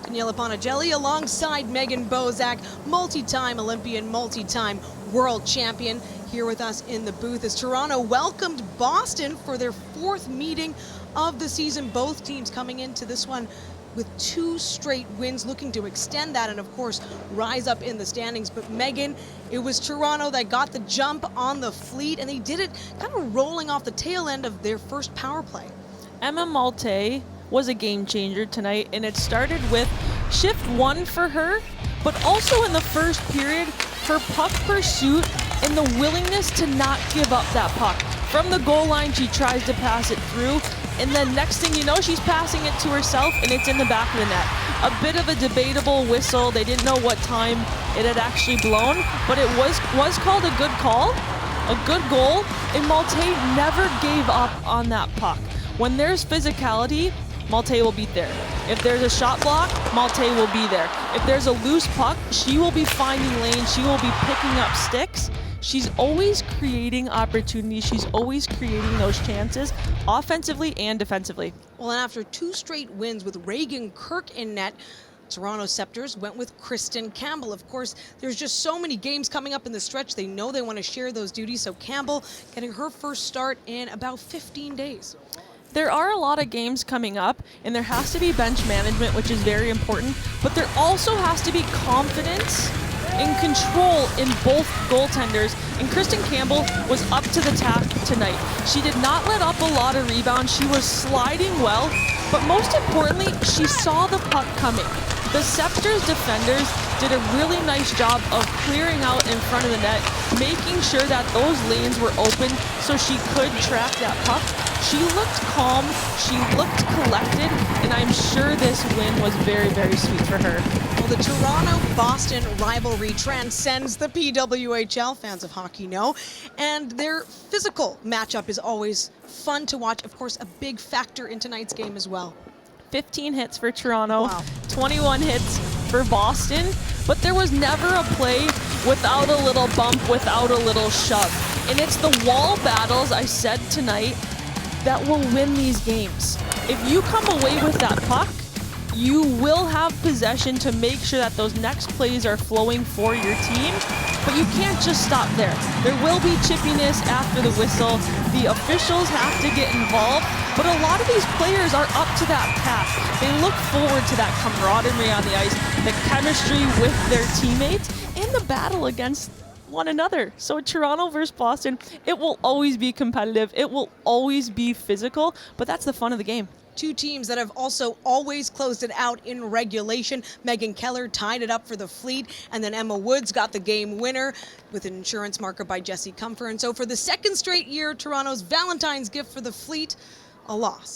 Daniela Bonageli alongside Megan Bozak, multi-time Olympian, multi-time world champion, here with us in the booth as Toronto welcomed Boston for their fourth meeting of the season. Both teams coming into this one with 2 straight wins, looking to extend that and of course rise up in the standings. But Megan, it was Toronto that got the jump on the Fleet, and they did it kind of rolling off the tail end of their first power play. Emma Malte was a game changer tonight, and it started with shift 1 for her, but also in the first period, her puck pursuit and the willingness to not give up that puck. From the goal line, she tries to pass it through, and then next thing you know, she's passing it to herself, and it's in the back of the net. A bit of a debatable whistle. They didn't know what time it had actually blown, but it was called a good call, a good goal, and Malte never gave up on that puck. When there's physicality, Malte will be there. If there's a shot block, Malte will be there. If there's a loose puck, she will be finding lanes. She will be picking up sticks. She's always creating opportunities. She's always creating those chances, offensively and defensively. Well, and after 2 straight wins with Reagan Kirk in net, Toronto Sceptres went with Kristen Campbell. Of course, there's just so many games coming up in the stretch. They know they want to share those duties, so Campbell getting her first start in about 15 days. There are a lot of games coming up, and there has to be bench management, which is very important, but there also has to be confidence and control in both goaltenders, and Kristen Campbell was up to the task tonight. She did not let up a lot of rebounds. She was sliding well, but most importantly, she saw the puck coming. The Sceptres defenders did a really nice job of clearing out in front of the net, making sure that those lanes were open so she could track that puck. She looked calm, she looked collected, and I'm sure this win was very, very sweet for her. Well, the Toronto-Boston rivalry transcends the PWHL, fans of hockey know, and their physical matchup is always fun to watch. Of course, a big factor in tonight's game as well. 15 hits for Toronto, wow. 21 hits for Boston, but there was never a play without a little bump, without a little shove. And it's the wall battles, I said tonight, that will win these games. If you come away with that puck, you will have possession to make sure that those next plays are flowing for your team, but you can't just stop there. There will be chippiness after the whistle. The officials have to get involved, but a lot of these players are up to that task. They look forward to that camaraderie on the ice, the chemistry with their teammates, and the battle against one another. So Toronto versus Boston, it will always be competitive. It will always be physical, but that's the fun of the game. 2 teams that have also always closed it out in regulation. Megan Keller tied it up for the Fleet, and then Emma Woods got the game winner with an insurance marker by Jessie Comfer. And so for the 2nd straight year, Toronto's Valentine's gift for the Fleet, a loss.